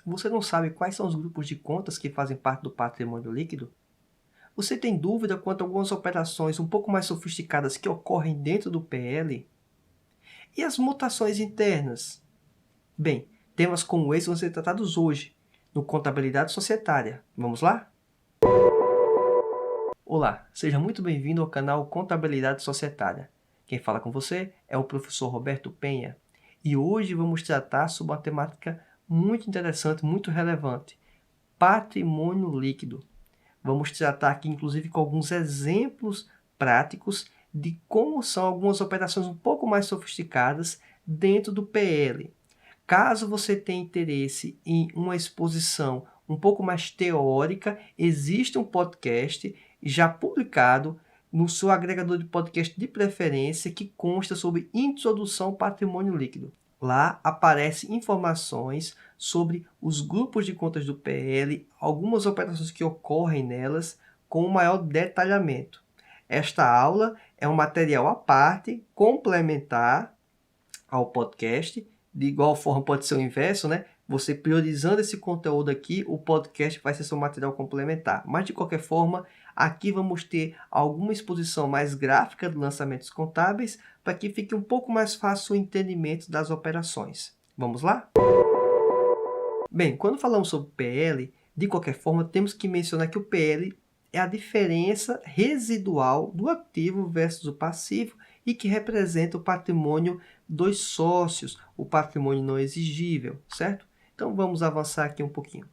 Você não sabe quais são os grupos de contas que fazem parte do patrimônio líquido? Você tem dúvida quanto a algumas operações um pouco mais sofisticadas que ocorrem dentro do PL? E as mutações internas? Bem, temas como esse vão ser tratados hoje, no Contabilidade Societária. Vamos lá? Olá, seja muito bem-vindo ao canal Contabilidade Societária. Quem fala com você é o professor Roberto Penha. E hoje vamos tratar sobre uma temática muito interessante, muito relevante: patrimônio líquido. Vamos tratar aqui, inclusive, com alguns exemplos práticos de como são algumas operações um pouco mais sofisticadas dentro do PL. Caso você tenha interesse em uma exposição um pouco mais teórica, existe um podcast já publicado no seu agregador de podcast de preferência que consta sobre Introdução ao Patrimônio Líquido. Lá aparecem informações sobre os grupos de contas do PL, algumas operações que ocorrem nelas, com maior detalhamento. Esta aula é um material à parte, complementar ao podcast. De igual forma pode ser o inverso, né? Você priorizando esse conteúdo aqui, o podcast vai ser seu material complementar. Mas de qualquer forma, aqui vamos ter alguma exposição mais gráfica de lançamentos contábeis para que fique um pouco mais fácil o entendimento das operações. Vamos lá? Bem, quando falamos sobre PL, de qualquer forma, temos que mencionar que o PL é a diferença residual do ativo versus o passivo e que representa o patrimônio dos sócios, o patrimônio não exigível, certo? Então vamos avançar aqui um pouquinho.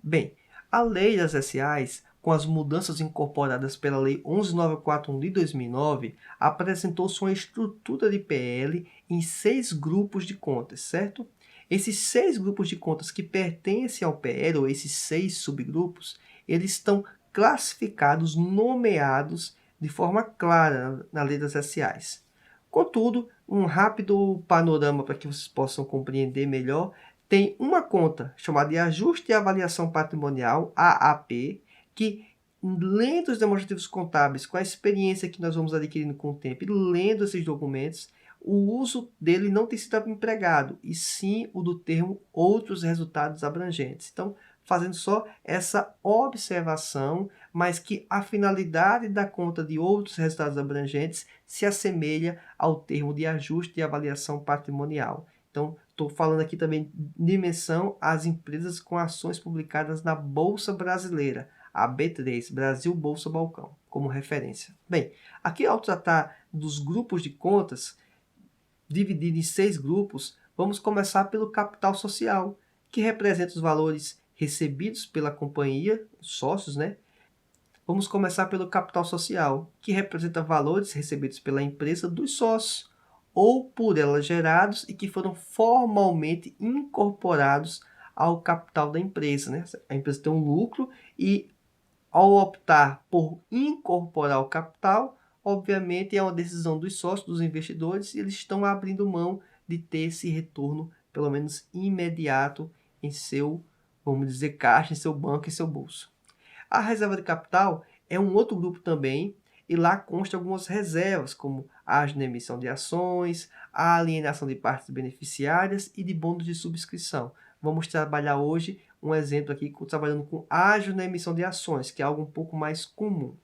Bem, a Lei das SAs, com as mudanças incorporadas pela Lei 11.941 de 2009, apresentou sua estrutura de PL em 6 grupos de contas, certo? Esses 6 grupos de contas que pertencem ao PL, ou esses 6 subgrupos, eles estão classificados, nomeados de forma clara na Lei das SAs. Contudo, um rápido panorama para que vocês possam compreender melhor: tem uma conta chamada de Ajuste e Avaliação Patrimonial, AAP, que, lendo os demonstrativos contábeis, com a experiência que nós vamos adquirindo com o tempo e lendo esses documentos, o uso dele não tem sido empregado, e sim o do termo outros resultados abrangentes. Então, fazendo só essa observação, mas que a finalidade da conta de outros resultados abrangentes se assemelha ao termo de ajuste e avaliação patrimonial. Então, estou falando aqui também de menção às empresas com ações publicadas na Bolsa Brasileira, a B3, Brasil Bolsa Balcão, como referência. Bem, aqui ao tratar dos grupos de contas, dividido em 6 grupos, vamos começar pelo capital social, que representa os valores recebidos pela companhia, sócios, né? Vamos começar pelo capital social, que representa valores recebidos pela empresa dos sócios, ou por ela gerados e que foram formalmente incorporados ao capital da empresa, né? A empresa tem um lucro e, ao optar por incorporar o capital, obviamente é uma decisão dos sócios, dos investidores, e eles estão abrindo mão de ter esse retorno, pelo menos imediato, em seu, vamos dizer, caixa, em seu banco, em seu bolso. A reserva de capital é um outro grupo também, e lá consta algumas reservas, como ágio na emissão de ações, a alienação de partes beneficiárias e de bônus de subscrição. Vamos trabalhar hoje um exemplo aqui, trabalhando com ágio na emissão de ações, que é algo um pouco mais comum.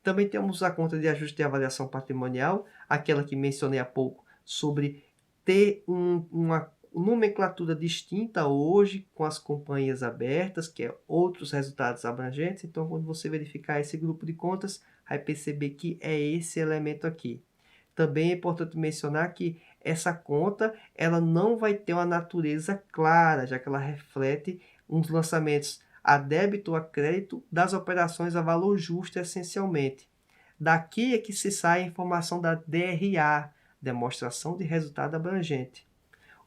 Também temos a conta de ajuste de avaliação patrimonial, aquela que mencionei há pouco, sobre ter uma nomenclatura distinta hoje com as companhias abertas, que é outros resultados abrangentes. Então, quando você verificar esse grupo de contas, vai perceber que é esse elemento aqui. Também é importante mencionar que essa conta ela não vai ter uma natureza clara, já que ela reflete uns lançamentos a débito ou a crédito das operações a valor justo essencialmente. Daqui é que se sai a informação da DRA, Demonstração de Resultado Abrangente.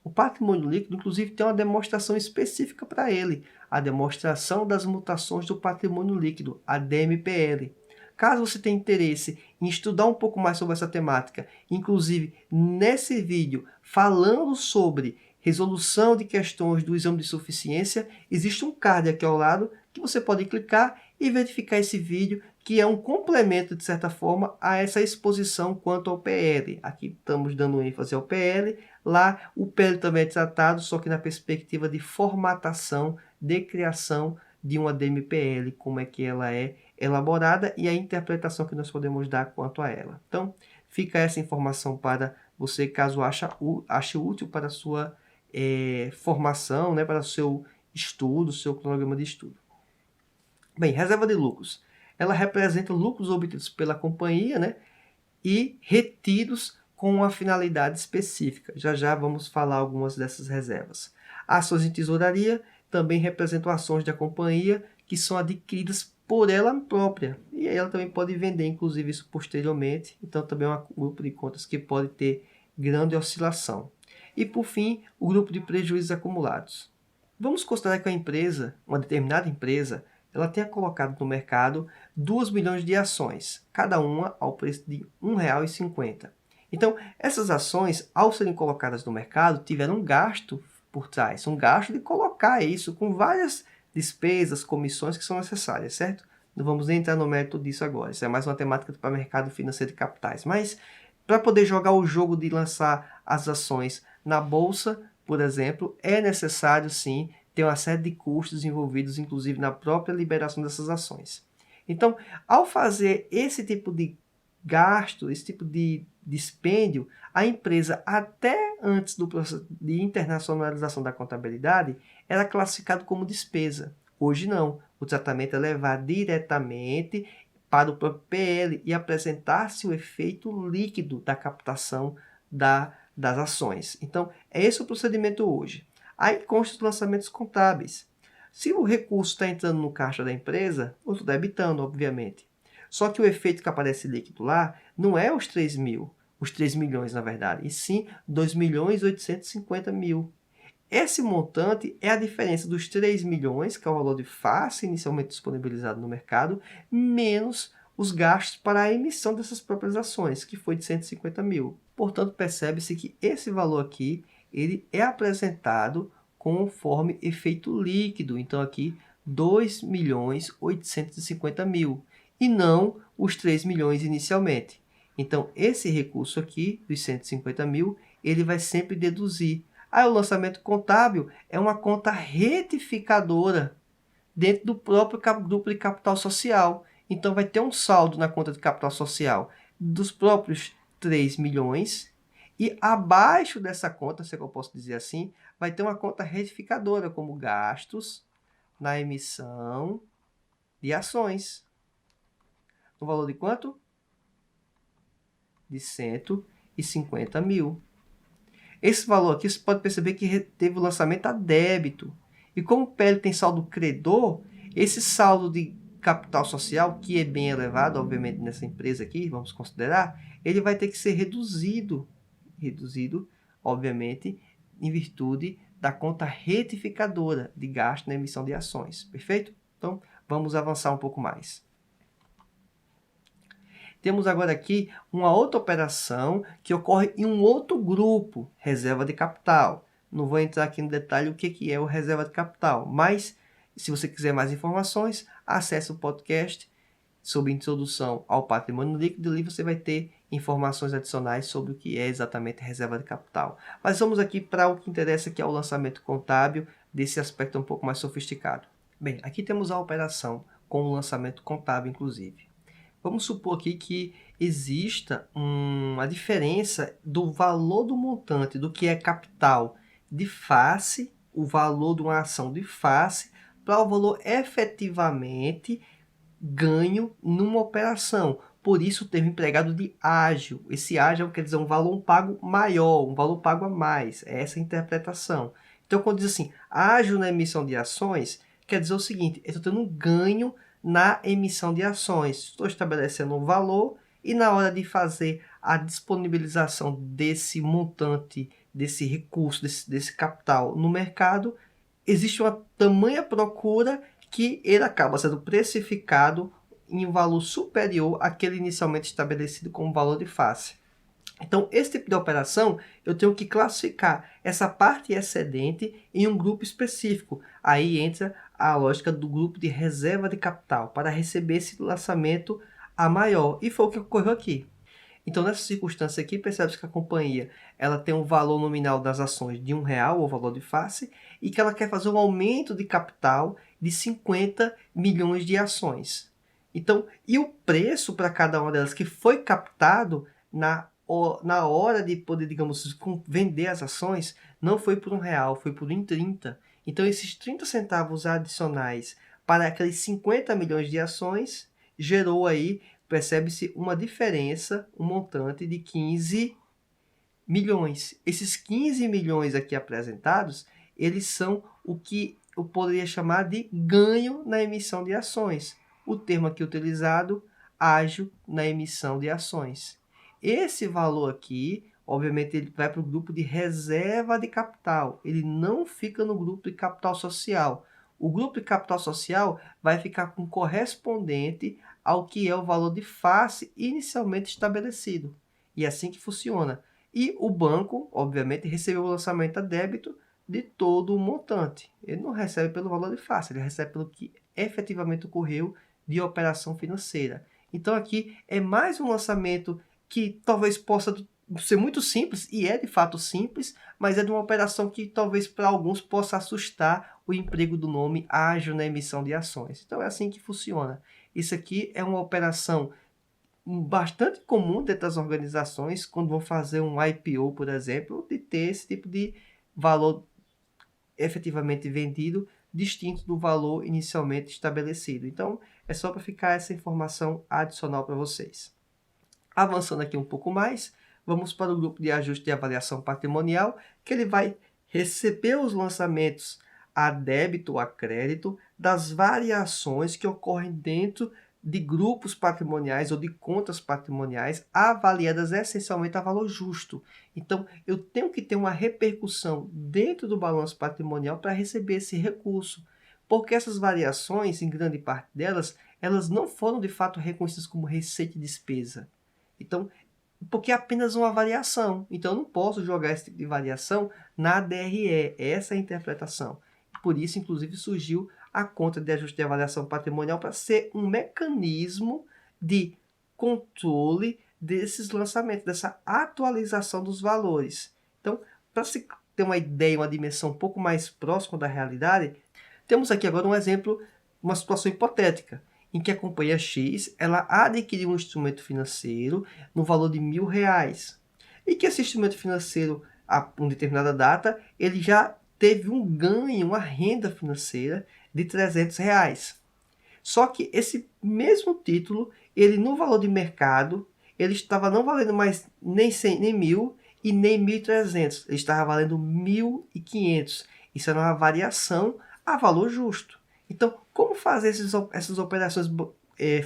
O patrimônio líquido, inclusive, tem uma demonstração específica para ele, a Demonstração das Mutações do Patrimônio Líquido, a DMPL. Caso você tenha interesse em estudar um pouco mais sobre essa temática, inclusive nesse vídeo falando sobre resolução de questões do exame de suficiência, existe um card aqui ao lado que você pode clicar e verificar esse vídeo que é um complemento, de certa forma, a essa exposição quanto ao PL. Aqui estamos dando ênfase ao PL, lá o PL também é tratado, só que na perspectiva de formatação, de criação de uma DMPL, como é que ela é elaborada e a interpretação que nós podemos dar quanto a ela. Então, fica essa informação para você, caso ache útil para a sua formação, né, para o seu estudo, seu cronograma de estudo. Bem, reserva de lucros. Ela representa lucros obtidos pela companhia, né, e retidos com uma finalidade específica. Já já vamos falar algumas dessas reservas. Ações em tesouraria também representam ações da companhia que são adquiridas por ela própria. E aí ela também pode vender, inclusive, isso posteriormente. Então, também é um grupo de contas que pode ter grande oscilação. E, por fim, o grupo de prejuízos acumulados. Vamos considerar que a empresa, uma determinada empresa, ela tenha colocado no mercado 2 milhões de ações, cada uma ao preço de R$ 1,50. Então, essas ações, ao serem colocadas no mercado, tiveram um gasto por trás, um gasto de colocar isso com várias despesas, comissões que são necessárias, certo? Não vamos nem entrar no mérito disso agora, isso é mais uma temática para o mercado financeiro de capitais. Mas, para poder jogar o jogo de lançar as ações na bolsa, por exemplo, é necessário sim ter uma série de custos envolvidos, inclusive na própria liberação dessas ações. Então, ao fazer esse tipo de gasto, esse tipo de dispêndio, a empresa, até antes do processo de internacionalização da contabilidade, era classificado como despesa. Hoje não. O tratamento é levar diretamente para o próprio PL e apresentar-se o efeito líquido da captação das ações. Então, é esse o procedimento hoje. Aí consta os lançamentos contábeis. Se o recurso está entrando no caixa da empresa, eu estou debitando, obviamente. Só que o efeito que aparece líquido lá não é os 3 milhões, na verdade, e sim 2.850.000. Esse montante é a diferença dos 3 milhões, que é o valor de face inicialmente disponibilizado no mercado, menos os gastos para a emissão dessas próprias ações, que foi de 150.000. Portanto, percebe-se que esse valor aqui ele é apresentado conforme efeito líquido. Então, aqui, 2.850.000 e não os 3 milhões inicialmente. Então, esse recurso aqui, dos 150.000, ele vai sempre deduzir. Aí, o lançamento contábil é uma conta retificadora dentro do próprio grupo de capital social. Então, vai ter um saldo na conta de capital social dos próprios 3 milhões e abaixo dessa conta, se eu posso dizer assim, vai ter uma conta retificadora, como gastos na emissão de ações. No valor de quanto? De 150.000. Esse valor aqui, você pode perceber que teve o lançamento a débito. E como o PL tem saldo credor, esse saldo de capital social, que é bem elevado, obviamente, nessa empresa aqui, vamos considerar, ele vai ter que ser reduzido, obviamente, em virtude da conta retificadora de gasto na emissão de ações. Perfeito? Então, vamos avançar um pouco mais. Temos agora aqui uma outra operação que ocorre em um outro grupo, reserva de capital. Não vou entrar aqui no detalhe o que é o reserva de capital, mas se você quiser mais informações, acesse o podcast sobre introdução ao patrimônio líquido e ali você vai ter informações adicionais sobre o que é exatamente reserva de capital. Mas vamos aqui para o que interessa, que é o lançamento contábil, desse aspecto um pouco mais sofisticado. Bem, aqui temos a operação com o lançamento contábil, inclusive. Vamos supor aqui que exista uma diferença do valor do montante, do que é capital de face, o valor de uma ação de face, para o valor efetivamente ganho numa operação. Por isso o termo empregado de ágio. Esse ágio quer dizer um valor pago maior, um valor pago a mais. É essa a interpretação. Então, quando diz assim, ágio na emissão de ações, quer dizer o seguinte, eu estou tendo um ganho na emissão de ações. Estou estabelecendo um valor e na hora de fazer a disponibilização desse montante, desse recurso, desse capital no mercado, existe uma tamanha procura que ele acaba sendo precificado em um valor superior àquele inicialmente estabelecido como valor de face. Então, esse tipo de operação, eu tenho que classificar essa parte excedente em um grupo específico. Aí entra a lógica do grupo de reserva de capital para receber esse lançamento a maior. E foi o que ocorreu aqui. Então, nessa circunstância aqui, percebe-se que a companhia ela tem um valor nominal das ações de R$1, o valor de face, e que ela quer fazer um aumento de capital de 50 milhões de ações. Então, e o preço para cada uma delas que foi captado na hora de poder, digamos, vender as ações, não foi por R$1, foi por 1,30. Então, esses 30 centavos adicionais para aqueles 50 milhões de ações gerou aí, percebe-se uma diferença, um montante de 15 milhões. Esses 15 milhões aqui apresentados, eles são o que eu poderia chamar de ganho na emissão de ações. O termo aqui utilizado, ágio na emissão de ações. Esse valor aqui, obviamente, ele vai para o grupo de reserva de capital. Ele não fica no grupo de capital social. O grupo de capital social vai ficar com correspondente ao que é o valor de face inicialmente estabelecido. E é assim que funciona. E o banco, obviamente, recebeu o lançamento a débito de todo o montante. Ele não recebe pelo valor de face, ele recebe pelo que efetivamente ocorreu de operação financeira. Então aqui é mais um lançamento que talvez possa ser muito simples, e é de fato simples, mas é de uma operação que talvez para alguns possa assustar o emprego do nome ágil na emissão de ações. Então é assim que funciona. Isso aqui é uma operação bastante comum dentro das organizações, quando vão fazer um IPO, por exemplo, de ter esse tipo de valor efetivamente vendido, distinto do valor inicialmente estabelecido. Então, é só para ficar essa informação adicional para vocês. Avançando aqui um pouco mais, vamos para o grupo de ajuste de avaliação patrimonial, que ele vai receber os lançamentos a débito ou a crédito das variações que ocorrem dentro de grupos patrimoniais ou de contas patrimoniais avaliadas essencialmente a valor justo. Então, eu tenho que ter uma repercussão dentro do balanço patrimonial para receber esse recurso, porque essas variações, em grande parte delas, elas não foram de fato reconhecidas como receita e despesa. Então, porque é apenas uma variação. Então, eu não posso jogar esse tipo de variação na DRE. Essa é a interpretação. Por isso, inclusive, surgiu a conta de ajuste de avaliação patrimonial para ser um mecanismo de controle desses lançamentos, dessa atualização dos valores. Então, para se ter uma ideia, uma dimensão um pouco mais próxima da realidade, temos aqui agora um exemplo, uma situação hipotética, em que a companhia X ela adquiriu um instrumento financeiro no valor de R$1.000 e que esse instrumento financeiro, a uma determinada data, ele já teve um ganho, uma renda financeira de R$300. Só que esse mesmo título, ele no valor de mercado, ele estava não valendo mais nem 100, nem 1.000 e nem 1.300. Ele estava valendo 1.500. Isso era uma variação a valor justo. Então, como fazer essas operações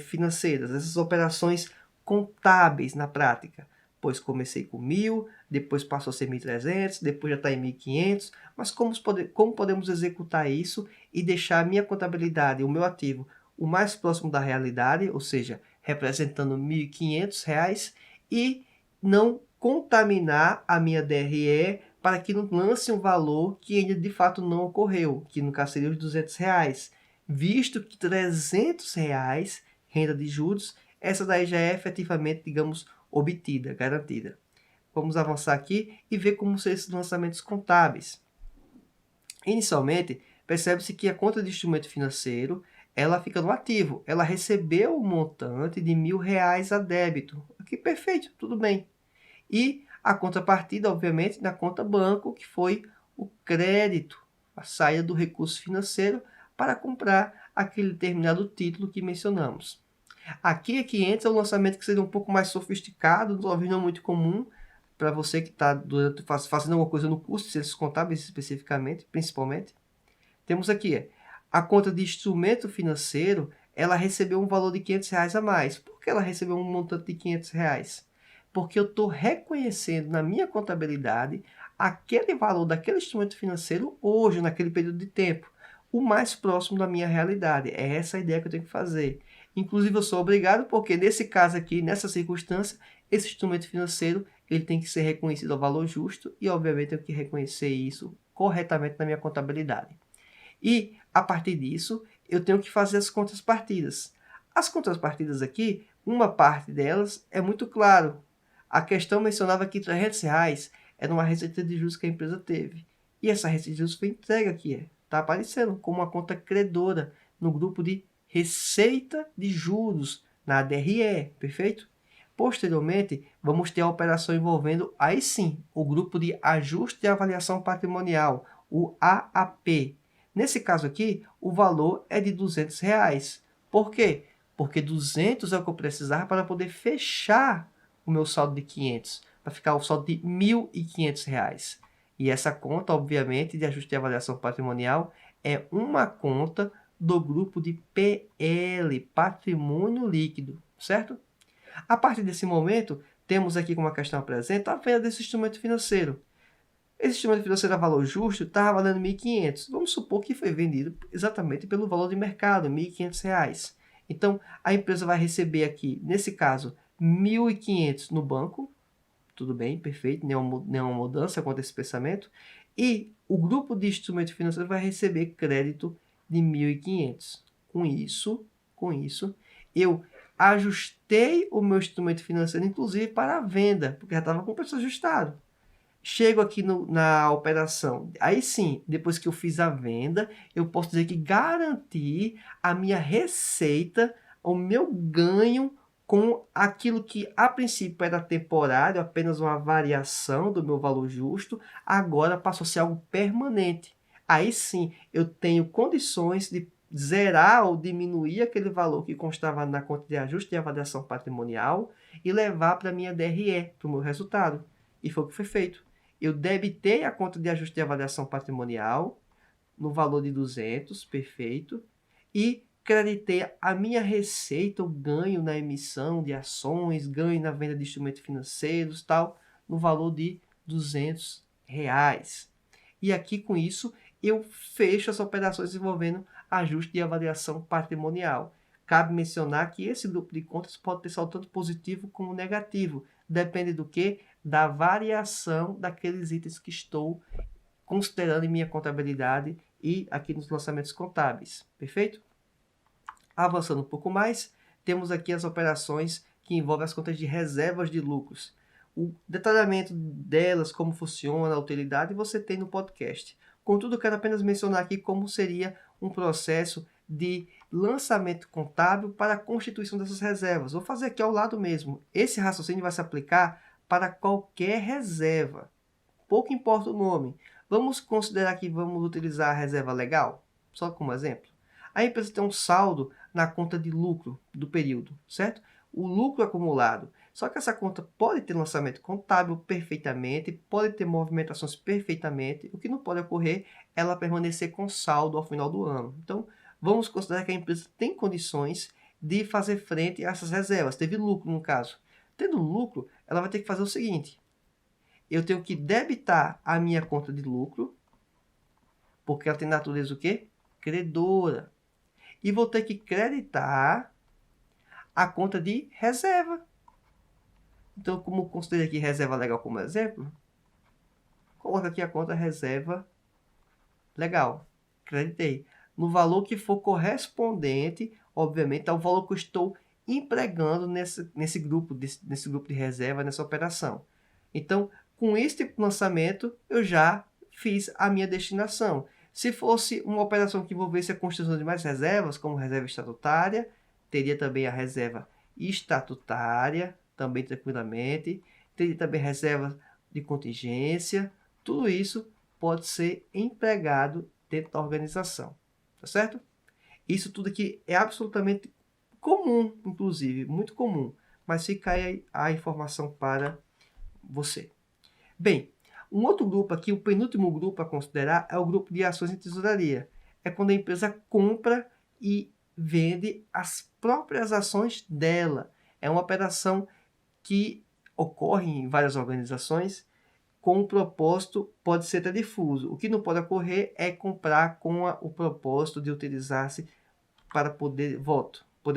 financeiras, essas operações contábeis na prática? Pois comecei com 1.000, depois passou a ser 1.300, depois já está em 1.500. Mas como podemos executar isso e deixar a minha contabilidade, o meu ativo, o mais próximo da realidade, ou seja, representando R$1.500 e não contaminar a minha DRE para que não lance um valor que ainda de fato não ocorreu, que no caso seria os R$200, visto que R$300, renda de juros, essa daí já é efetivamente, digamos, obtida, garantida. Vamos avançar aqui e ver como são esses lançamentos contábeis. Inicialmente, percebe-se que a conta de instrumento financeiro, ela fica no ativo. Ela recebeu o montante de R$1.000 a débito. Aqui, perfeito, tudo bem. E a contrapartida, obviamente, na conta banco, que foi o crédito, a saída do recurso financeiro para comprar aquele determinado título que mencionamos. Aqui é que entra o lançamento que seria um pouco mais sofisticado, talvez não muito comum, para você que está fazendo alguma coisa no curso de Ciências Contábeis especificamente, principalmente. Temos aqui a conta de instrumento financeiro, ela recebeu um valor de R$500 a mais. Por que ela recebeu um montante de R$500? Porque eu estou reconhecendo na minha contabilidade aquele valor daquele instrumento financeiro hoje, naquele período de tempo, o mais próximo da minha realidade. É essa a ideia que eu tenho que fazer. Inclusive, eu sou obrigado porque, nesse caso aqui, nessa circunstância, esse instrumento financeiro ele tem que ser reconhecido ao valor justo e, obviamente, eu tenho que reconhecer isso corretamente na minha contabilidade. E, a partir disso, eu tenho que fazer as contas partidas. As contas partidas aqui, uma parte delas é muito claro. A questão mencionava que R$300 era uma receita de juros que a empresa teve. E essa receita de juros foi entregue aqui. Está aparecendo como uma conta credora no grupo de receita de juros, na DRE, perfeito? Posteriormente, vamos ter a operação envolvendo, aí sim, o grupo de ajuste de avaliação patrimonial, o AAP. Nesse caso aqui, o valor é de R$200. Por quê? Porque 200 é o que eu precisava para poder fechar o meu saldo de 500, para ficar o saldo de R$1.500. E essa conta, obviamente, de ajuste de avaliação patrimonial, é uma conta do grupo de PL, Patrimônio Líquido, certo? A partir desse momento, temos aqui como a questão apresenta a venda desse instrumento financeiro. Esse instrumento financeiro a valor justo estava valendo R$1.500. Vamos supor que foi vendido exatamente pelo valor de mercado, R$1.500. Então, a empresa vai receber aqui, nesse caso, R$1.500 no banco. Tudo bem, perfeito, nenhuma mudança quanto a esse pensamento. E o grupo de instrumento financeiro vai receber crédito de R$1.500. Com isso, eu ajustei o meu instrumento financeiro, inclusive para a venda, porque já estava com o preço ajustado. Chego aqui na operação, aí sim, depois que eu fiz a venda, eu posso dizer que garanti a minha receita, o meu ganho com aquilo que a princípio era temporário, apenas uma variação do meu valor justo, agora passou a ser algo permanente. Aí sim, eu tenho condições de zerar ou diminuir aquele valor que constava na conta de ajuste e avaliação patrimonial e levar para a minha DRE, para o meu resultado. E foi o que foi feito. Eu debitei a conta de ajuste de avaliação patrimonial no valor de 200, perfeito, e creditei a minha receita, o ganho na emissão de ações, ganho na venda de instrumentos financeiros, tal, no valor de R$200. E aqui com isso eu fecho as operações envolvendo ajuste de avaliação patrimonial. Cabe mencionar que esse grupo de contas pode ter saldo tanto positivo como negativo. Depende do que? Da variação daqueles itens que estou considerando em minha contabilidade e aqui nos lançamentos contábeis. Perfeito? Avançando um pouco mais, temos aqui as operações que envolvem as contas de reservas de lucros. O detalhamento delas, como funciona, a utilidade, você tem no podcast. Contudo, eu quero apenas mencionar aqui como seria um processo de lançamento contábil para a constituição dessas reservas. Vou fazer aqui ao lado mesmo. Esse raciocínio vai se aplicar para qualquer reserva. Pouco importa o nome. Vamos considerar que vamos utilizar a reserva legal, só como exemplo. A empresa tem um saldo na conta de lucro do período, certo? O lucro acumulado. Só que essa conta pode ter lançamento contábil perfeitamente, pode ter movimentações perfeitamente. O que não pode ocorrer é ela permanecer com saldo ao final do ano. Então, vamos considerar que a empresa tem condições de fazer frente a essas reservas. Teve lucro, no caso. Tendo lucro, ela vai ter que fazer o seguinte. Eu tenho que debitar a minha conta de lucro, porque ela tem natureza o quê? Credora. E vou ter que creditar a conta de reserva. Então, como considerei aqui reserva legal como exemplo, coloco aqui a conta reserva legal. Creditei. No valor que for correspondente, obviamente, ao valor que eu estou empregando nesse grupo de reserva, nessa operação. Então, com este lançamento, eu já fiz a minha destinação. Se fosse uma operação que envolvesse a construção de mais reservas, como reserva estatutária, teria também a reserva estatutária, também tranquilamente. Teria também reserva de contingência. Tudo isso pode ser empregado dentro da organização. Tá certo? Isso tudo aqui é absolutamente comum, inclusive, muito comum. Mas fica aí a informação para você. Bem, um outro grupo aqui, o penúltimo grupo a considerar, é o grupo de ações em tesouraria. É quando a empresa compra e vende as próprias ações dela. É uma operação que ocorre em várias organizações com um propósito, pode ser até difuso. O que não pode ocorrer é comprar com o propósito de utilizar-se para poder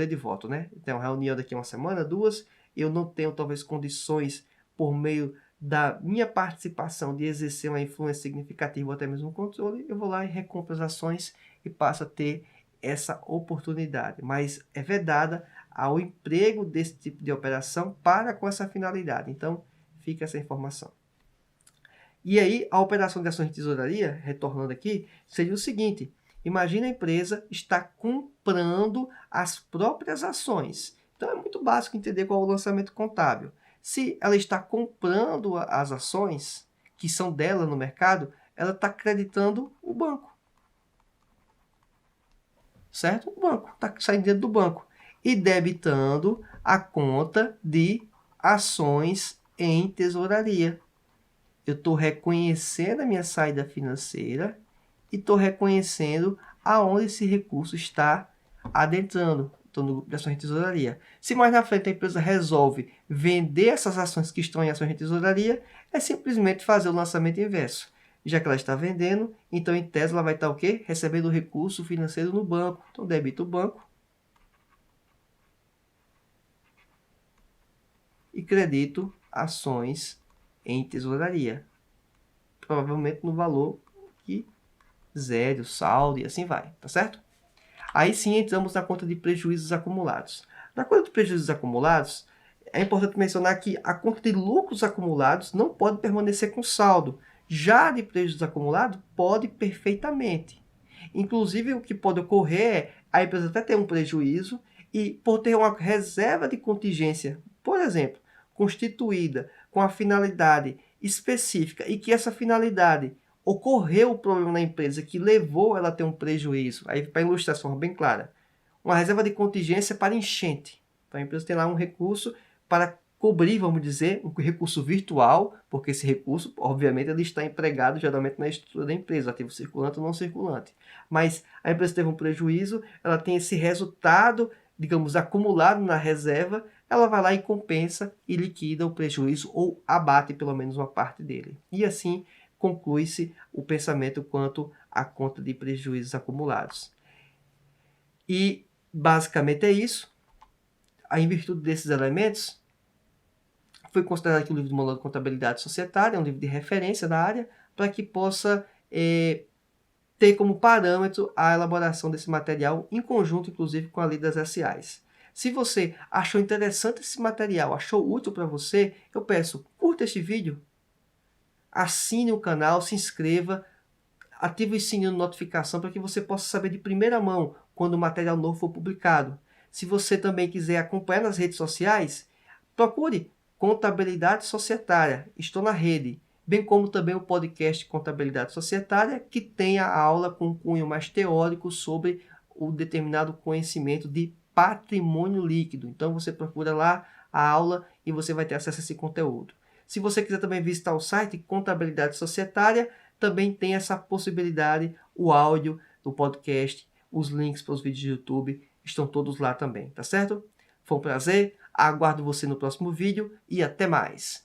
de voto, né? Então, reunião daqui a uma semana, duas, eu não tenho talvez condições por meio da minha participação de exercer uma influência significativa ou até mesmo um controle, eu vou lá e recompro as ações e passo a ter essa oportunidade. Mas é vedada ao emprego desse tipo de operação para com essa finalidade. Então, fica essa informação. E aí, a operação de ações de tesouraria, retornando aqui, seria o seguinte: imagina a empresa está comprando as próprias ações. Então, é muito básico entender qual é o lançamento contábil. Se ela está comprando as ações que são dela no mercado, ela está acreditando o banco. Certo? O banco está saindo dentro do banco. E debitando a conta de ações em tesouraria. Eu estou reconhecendo a minha saída financeira e estou reconhecendo aonde esse recurso está adentrando. Estou no grupo de ações de tesouraria. Se mais na frente a empresa resolve vender essas ações que estão em ações de tesouraria, é simplesmente fazer o lançamento inverso. Já que ela está vendendo, então em tese ela vai estar o quê? Recebendo o recurso financeiro no banco. Então debita o banco e credito ações em tesouraria. Provavelmente no valor que zero, saldo e assim vai, tá certo? Aí sim entramos na conta de prejuízos acumulados. Na conta de prejuízos acumulados, é importante mencionar que a conta de lucros acumulados não pode permanecer com saldo. Já de prejuízos acumulados, pode perfeitamente. Inclusive, o que pode ocorrer é a empresa até ter um prejuízo e, por ter uma reserva de contingência, por exemplo, constituída com a finalidade específica e que essa finalidade ocorreu o problema na empresa que levou ela a ter um prejuízo, aí para ilustrar de forma bem clara, uma reserva de contingência para enchente. Então a empresa tem lá um recurso para cobrir, vamos dizer, um recurso virtual, porque esse recurso, obviamente, ele está empregado geralmente na estrutura da empresa, ativo circulante ou não circulante. Mas a empresa teve um prejuízo, ela tem esse resultado, digamos, acumulado na reserva, ela vai lá e compensa e liquida o prejuízo ou abate pelo menos uma parte dele. E assim conclui-se o pensamento quanto à conta de prejuízos acumulados. E basicamente é isso. Em virtude desses elementos, foi considerado aqui o livro do Manual de Contabilidade Societária, um livro de referência da área, para que possa ter como parâmetro a elaboração desse material, em conjunto, inclusive, com a lei das SAs. Se você achou interessante esse material, achou útil para você, eu peço, curta este vídeo, assine o canal, se inscreva, ative o sininho de notificação para que você possa saber de primeira mão quando o material novo for publicado. Se você também quiser acompanhar nas redes sociais, procure Contabilidade Societária, estou na rede, bem como também o podcast Contabilidade Societária, que tem a aula com cunho mais teórico sobre o determinado conhecimento de patrimônio líquido. Então você procura lá a aula e você vai ter acesso a esse conteúdo. Se você quiser também visitar o site Contabilidade Societária, também tem essa possibilidade, o áudio do podcast, os links para os vídeos do YouTube, estão todos lá também, tá certo? Foi um prazer, aguardo você no próximo vídeo e até mais!